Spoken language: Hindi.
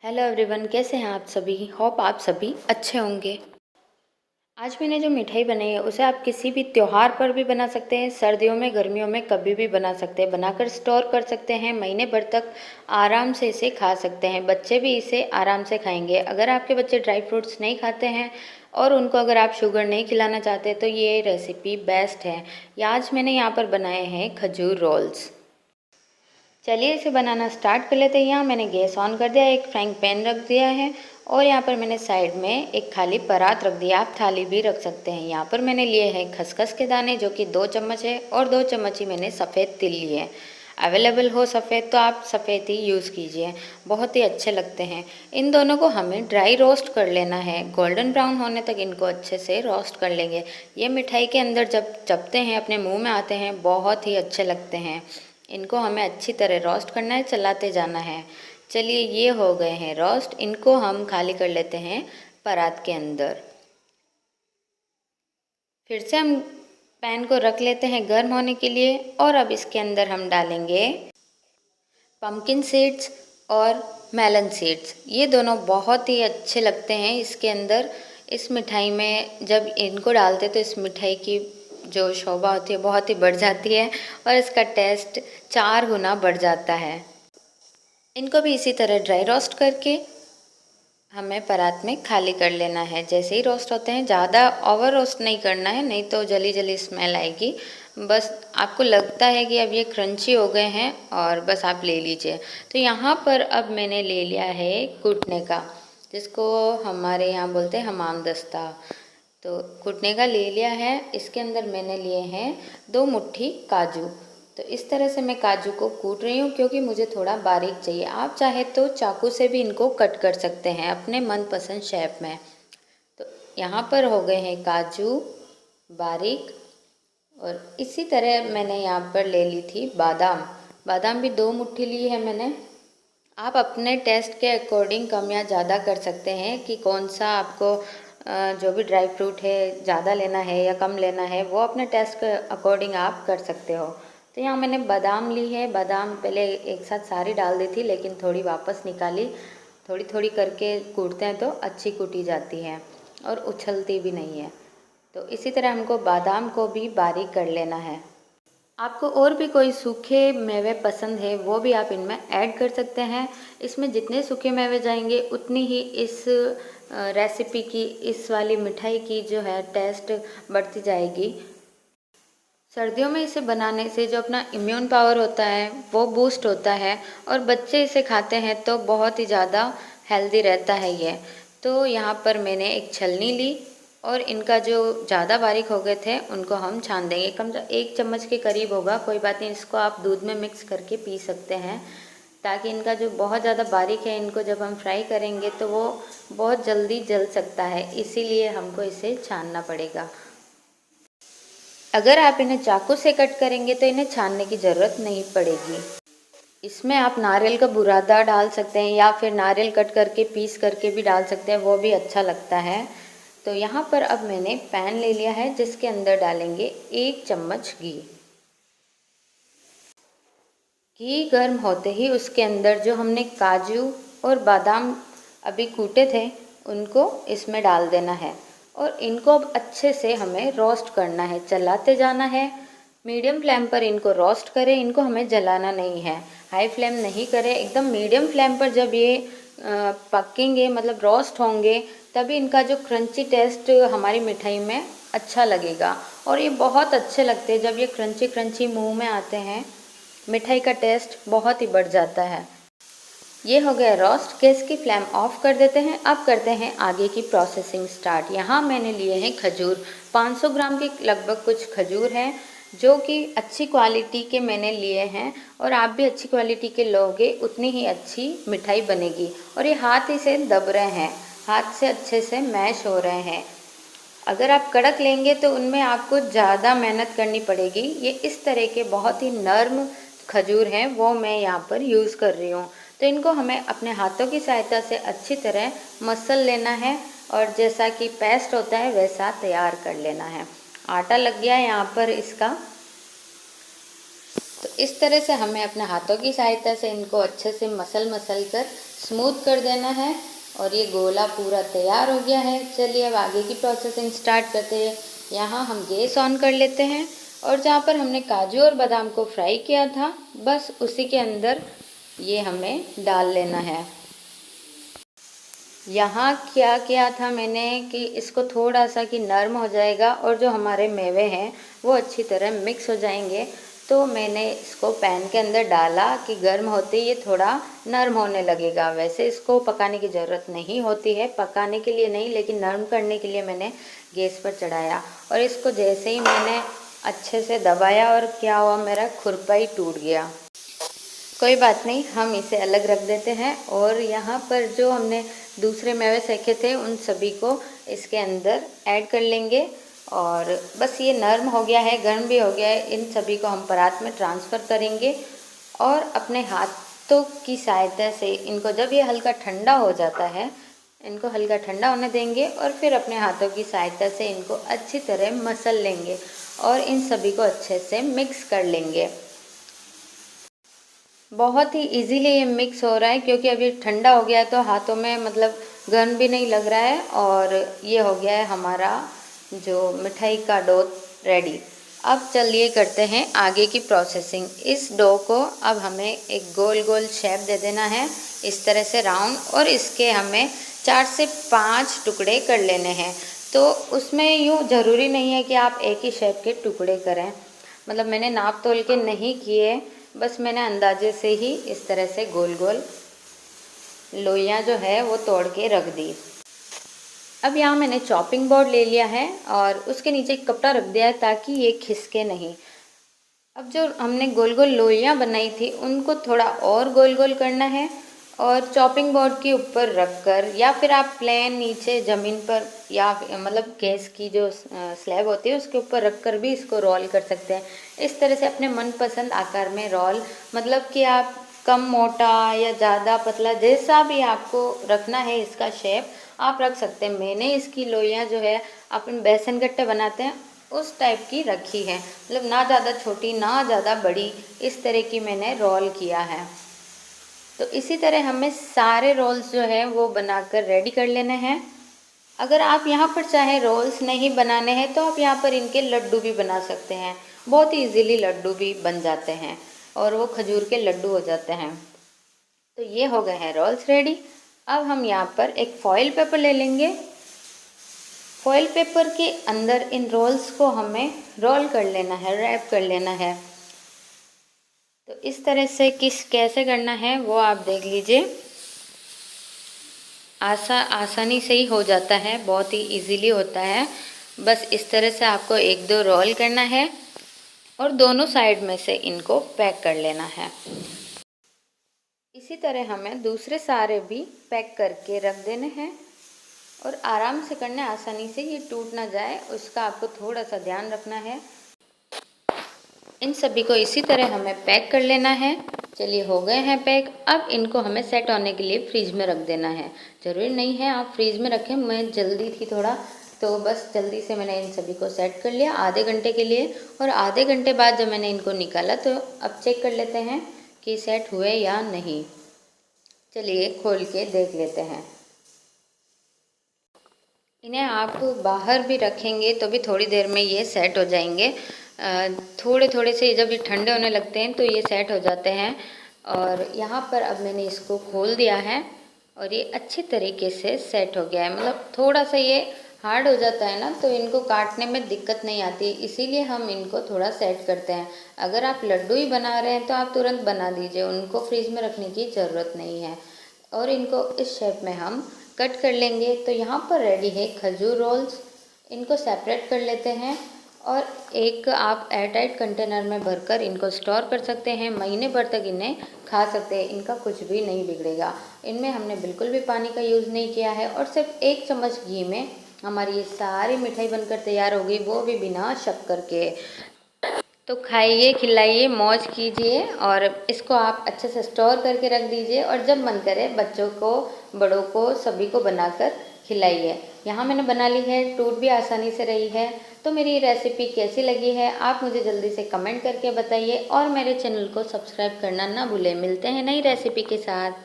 हेलो एवरीवन, कैसे हैं आप सभी। होप आप सभी अच्छे होंगे। आज मैंने जो मिठाई बनाई है उसे आप किसी भी त्योहार पर भी बना सकते हैं, सर्दियों में गर्मियों में कभी भी बना सकते हैं। बनाकर स्टोर कर सकते हैं, महीने भर तक आराम से इसे खा सकते हैं। बच्चे भी इसे आराम से खाएंगे। अगर आपके बच्चे ड्राई फ्रूट्स नहीं खाते हैं और उनको अगर आप शुगर नहीं खिलाना चाहते तो ये रेसिपी बेस्ट है। आज मैंने यहाँ पर बनाए हैं खजूर रोल्स। चलिए इसे बनाना स्टार्ट कर लेते हैं। यहाँ मैंने गैस ऑन कर दिया, एक फ्राइंग पैन रख दिया है और यहाँ पर मैंने साइड में एक खाली परात रख दिया। आप थाली भी रख सकते हैं। यहाँ पर मैंने लिए हैं खसखस के दाने जो कि 2 चम्मच है और 2 चम्मच ही मैंने सफ़ेद तिल लिए हैं। अवेलेबल हो सफ़ेद तो आप सफ़ेद ही यूज़ कीजिए, बहुत ही अच्छे लगते हैं। इन दोनों को हमें ड्राई रोस्ट कर लेना है, गोल्डन ब्राउन होने तक इनको अच्छे से रोस्ट कर लेंगे। ये मिठाई के अंदर जब चबते हैं, अपने मुँह में आते हैं, बहुत ही अच्छे लगते हैं। इनको हमें अच्छी तरह रोस्ट करना है, चलाते जाना है। चलिए ये हो गए हैं रोस्ट, इनको हम खाली कर लेते हैं परात के अंदर। फिर से हम पैन को रख लेते हैं गर्म होने के लिए और अब इसके अंदर हम डालेंगे पम्पकिन सीड्स और मेलन सीड्स। ये दोनों बहुत ही अच्छे लगते हैं इसके अंदर। इस मिठाई में जब इनको डालते तो इस मिठाई की जो शोभा होती है बहुत ही बढ़ जाती है और इसका टेस्ट 4 गुना बढ़ जाता है। इनको भी इसी तरह ड्राई रोस्ट करके हमें परात में खाली कर लेना है। जैसे ही रोस्ट होते हैं, ज़्यादा ओवर रोस्ट नहीं करना है, नहीं तो जली जली स्मेल आएगी। बस आपको लगता है कि अब ये क्रंची हो गए हैं और बस आप ले लीजिए। तो यहाँ पर अब मैंने ले लिया है कूटने का, जिसको हमारे यहाँ बोलते हैं हमाम दस्ता। तो कूटने का ले लिया है। इसके अंदर मैंने लिए हैं 2 मुट्ठी काजू। तो इस तरह से मैं काजू को कूट रही हूँ क्योंकि मुझे थोड़ा बारीक चाहिए। आप चाहे तो चाकू से भी इनको कट कर सकते हैं अपने मनपसंद शेप में। तो यहाँ पर हो गए हैं काजू बारीक। और इसी तरह मैंने यहाँ पर ले ली थी बादाम। बादाम भी 2 मुट्ठी ली है मैंने। आप अपने टेस्ट के अकॉर्डिंग कम या ज़्यादा कर सकते हैं कि कौन सा आपको जो भी ड्राई फ्रूट है ज़्यादा लेना है या कम लेना है, वो अपने टेस्ट के अकॉर्डिंग आप कर सकते हो। तो यहाँ मैंने बादाम ली है। बादाम पहले एक साथ सारी डाल दी थी लेकिन थोड़ी वापस निकाली। थोड़ी थोड़ी करके कूटते हैं तो अच्छी कूटी जाती है और उछलती भी नहीं है। तो इसी तरह हमको बादाम को भी बारीक कर लेना है। आपको और भी कोई सूखे मेवे पसंद है वो भी आप इनमें ऐड कर सकते हैं। इसमें जितने सूखे मेवे जाएंगे उतनी ही इस रेसिपी की, इस वाली मिठाई की जो है टेस्ट बढ़ती जाएगी। सर्दियों में इसे बनाने से जो अपना इम्यून पावर होता है वो बूस्ट होता है और बच्चे इसे खाते हैं तो बहुत ही ज़्यादा हेल्दी रहता है ये। तो यहाँ पर मैंने एक छलनी ली और इनका जो ज़्यादा बारीक हो गए थे उनको हम छान देंगे। कम से 1 चम्मच के करीब होगा, कोई बात नहीं, इसको आप दूध में मिक्स करके पी सकते हैं। ताकि इनका जो बहुत ज़्यादा बारीक है, इनको जब हम फ्राई करेंगे तो वो बहुत जल्दी जल सकता है, इसीलिए हमको इसे छानना पड़ेगा। अगर आप इन्हें चाकू से कट करेंगे तो इन्हें छानने की ज़रूरत नहीं पड़ेगी। इसमें आप नारियल का बुरादा डाल सकते हैं या फिर नारियल कट करके पीस करके भी डाल सकते हैं, वो भी अच्छा लगता है। तो यहाँ पर अब मैंने पैन ले लिया है जिसके अंदर डालेंगे 1 चम्मच घी। घी गर्म होते ही उसके अंदर जो हमने काजू और बादाम अभी कूटे थे उनको इसमें डाल देना है और इनको अब अच्छे से हमें रोस्ट करना है, चलाते जाना है। मीडियम फ्लेम पर इनको रोस्ट करें, इनको हमें जलाना नहीं है, हाई फ्लेम नहीं करें, एकदम मीडियम फ्लेम पर जब ये पकेंगे मतलब रोस्ट होंगे तभी इनका जो क्रंची टेस्ट हमारी मिठाई में अच्छा लगेगा। और ये बहुत अच्छे लगते हैं जब ये क्रंची क्रंची मुंह में आते हैं, मिठाई का टेस्ट बहुत ही बढ़ जाता है। ये हो गया रोस्ट। गैस की फ्लेम ऑफ कर देते हैं। अब करते हैं आगे की प्रोसेसिंग स्टार्ट। यहाँ मैंने लिए हैं खजूर, 500 ग्राम के लगभग कुछ खजूर हैं जो कि अच्छी क्वालिटी के मैंने लिए हैं और आप भी अच्छी क्वालिटी के लोगे उतनी ही अच्छी मिठाई बनेगी। और ये हाथ ही से दब रहे हैं, हाथ से अच्छे से मैश हो रहे हैं। अगर आप कड़क लेंगे तो उनमें आपको ज़्यादा मेहनत करनी पड़ेगी। ये इस तरह के बहुत ही नर्म खजूर हैं वो मैं यहाँ पर यूज़ कर रही हूँ। तो इनको हमें अपने हाथों की सहायता से अच्छी तरह मसल लेना है और जैसा कि पेस्ट होता है वैसा तैयार कर लेना है। आटा लग गया है यहाँ पर इसका। तो इस तरह से हमें अपने हाथों की सहायता से इनको अच्छे से मसल कर स्मूथ कर देना है। और ये गोला पूरा तैयार हो गया है। चलिए अब आगे की प्रोसेसिंग स्टार्ट करते हैं। यहाँ हम गैस ऑन कर लेते हैं और जहाँ पर हमने काजू और बादाम को फ्राई किया था, बस उसी के अंदर ये हमें डाल लेना है। यहाँ क्या किया था मैंने कि इसको थोड़ा सा कि नरम हो जाएगा और जो हमारे मेवे हैं वो अच्छी तरह मिक्स हो जाएंगे, तो मैंने इसको पैन के अंदर डाला कि गर्म होते ही ये थोड़ा नरम होने लगेगा। वैसे इसको पकाने की ज़रूरत नहीं होती है, पकाने के लिए नहीं, लेकिन नरम करने के लिए मैंने गैस पर चढ़ाया। और इसको जैसे ही मैंने अच्छे से दबाया और क्या हुआ, मेरा खुरपा ही टूट गया। कोई बात नहीं, हम इसे अलग रख देते हैं। और यहाँ पर जो हमने दूसरे मेवे सेके थे उन सभी को इसके अंदर ऐड कर लेंगे। और बस ये नरम हो गया है, गर्म भी हो गया है। इन सभी को हम परात में ट्रांसफ़र करेंगे और अपने हाथों की सहायता से इनको, जब ये हल्का ठंडा हो जाता है, इनको हल्का ठंडा होने देंगे और फिर अपने हाथों की सहायता से इनको अच्छी तरह मसल लेंगे और इन सभी को अच्छे से मिक्स कर लेंगे। बहुत ही इजीली ये मिक्स हो रहा है क्योंकि अभी ठंडा हो गया है, तो हाथों में मतलब गर्म भी नहीं लग रहा है। और ये हो गया है हमारा जो मिठाई का डो रेडी। अब चलिए करते हैं आगे की प्रोसेसिंग। इस डो को अब हमें एक गोल गोल शेप दे देना है, इस तरह से राउंड, और इसके हमें 4 से 5 टुकड़े कर लेने हैं। तो उसमें यूँ ज़रूरी नहीं है कि आप एक ही शेप के टुकड़े करें, मतलब मैंने नाप तोल के नहीं किए, बस मैंने अंदाजे से ही इस तरह से गोल गोल लोइयाँ जो है वो तोड़ के रख दी। अब यहाँ मैंने चॉपिंग बोर्ड ले लिया है और उसके नीचे एक कपड़ा रख दिया है ताकि ये खिसके नहीं। अब जो हमने गोल गोल लोइयाँ बनाई थी उनको थोड़ा और गोल गोल करना है और चॉपिंग बोर्ड के ऊपर रख कर, या फिर आप प्लेन नीचे ज़मीन पर या मतलब गैस की जो स्लैब होती है उसके ऊपर रख कर भी इसको रोल कर सकते हैं। इस तरह से अपने मनपसंद आकार में रोल, मतलब कि आप कम मोटा या ज़्यादा पतला, जैसा भी आपको रखना है इसका शेप आप रख सकते हैं। मैंने इसकी लोइयाँ जो है अपन बेसन गट्टे बनाते हैं उस टाइप की रखी है, मतलब ना ज़्यादा छोटी ना ज़्यादा बड़ी, इस तरह की मैंने रोल किया है। तो इसी तरह हमें सारे रोल्स जो है वो बनाकर रेडी कर लेने हैं। अगर आप यहाँ पर चाहे रोल्स नहीं बनाने हैं तो आप यहाँ पर इनके लड्डू भी बना सकते हैं। बहुत ही इजीली लड्डू भी बन जाते हैं और वो खजूर के लड्डू हो जाते हैं। तो ये हो गए हैं रोल्स रेडी। अब हम यहाँ पर एक फॉइल पेपर ले लेंगे। फॉइल पेपर के अंदर इन रोल्स को हमें रोल कर लेना है, रैप कर लेना है। तो इस तरह से कैसे करना है वो आप देख लीजिए। आसानी से ही हो जाता है, बहुत ही इजीली होता है। बस इस तरह से आपको 1-2 रोल करना है और दोनों साइड में से इनको पैक कर लेना है। इसी तरह हमें दूसरे सारे भी पैक करके रख देने हैं और आराम से करना है, आसानी से, ये टूट ना जाए उसका आपको थोड़ा सा ध्यान रखना है। इन सभी को इसी तरह हमें पैक कर लेना है। चलिए हो गए हैं पैक। अब इनको हमें सेट होने के लिए फ्रिज में रख देना है। ज़रूरी नहीं है आप फ्रिज में रखें, मैं जल्दी थी थोड़ा, तो बस जल्दी से मैंने इन सभी को सेट कर लिया आधे घंटे के लिए। और आधे घंटे बाद जब मैंने इनको निकाला तो अब चेक कर लेते हैं कि सेट हुए या नहीं। चलिए खोल के देख लेते हैं। इन्हें आप बाहर भी रखेंगे तो भी थोड़ी देर में ये सेट हो जाएंगे। थोड़े थोड़े से जब ये ठंडे होने लगते हैं तो ये सेट हो जाते हैं। और यहाँ पर अब मैंने इसको खोल दिया है और ये अच्छे तरीके से सेट हो गया है। मतलब थोड़ा सा ये हार्ड हो जाता है ना, तो इनको काटने में दिक्कत नहीं आती, इसीलिए हम इनको थोड़ा सेट करते हैं। अगर आप लड्डू ही बना रहे हैं तो आप तुरंत बना दीजिए, उनको फ्रीज में रखने की ज़रूरत नहीं है। और इनको इस शेप में हम कट कर लेंगे। तो यहाँ पर रेडी है खजूर रोल्स। इनको सेपरेट कर लेते हैं और एक आप एयरटाइट कंटेनर में भरकर इनको स्टोर कर सकते हैं। महीने भर तक इन्हें खा सकते हैं, इनका कुछ भी नहीं बिगड़ेगा। इनमें हमने बिल्कुल भी पानी का यूज़ नहीं किया है और सिर्फ 1 चम्मच घी में हमारी ये सारी मिठाई बनकर तैयार हो गई, वो भी बिना शक्कर के। तो खाइए, खिलाइए, मौज कीजिए और इसको आप अच्छे से स्टोर करके रख दीजिए और जब मन करे बच्चों को, बड़ों को, सभी को बनाकर खिलाइए। यहाँ मैंने बना ली है, टूट भी आसानी से रही है। तो मेरी रेसिपी कैसी लगी है आप मुझे जल्दी से कमेंट करके बताइए और मेरे चैनल को सब्सक्राइब करना ना भूलें। मिलते हैं नई रेसिपी के साथ।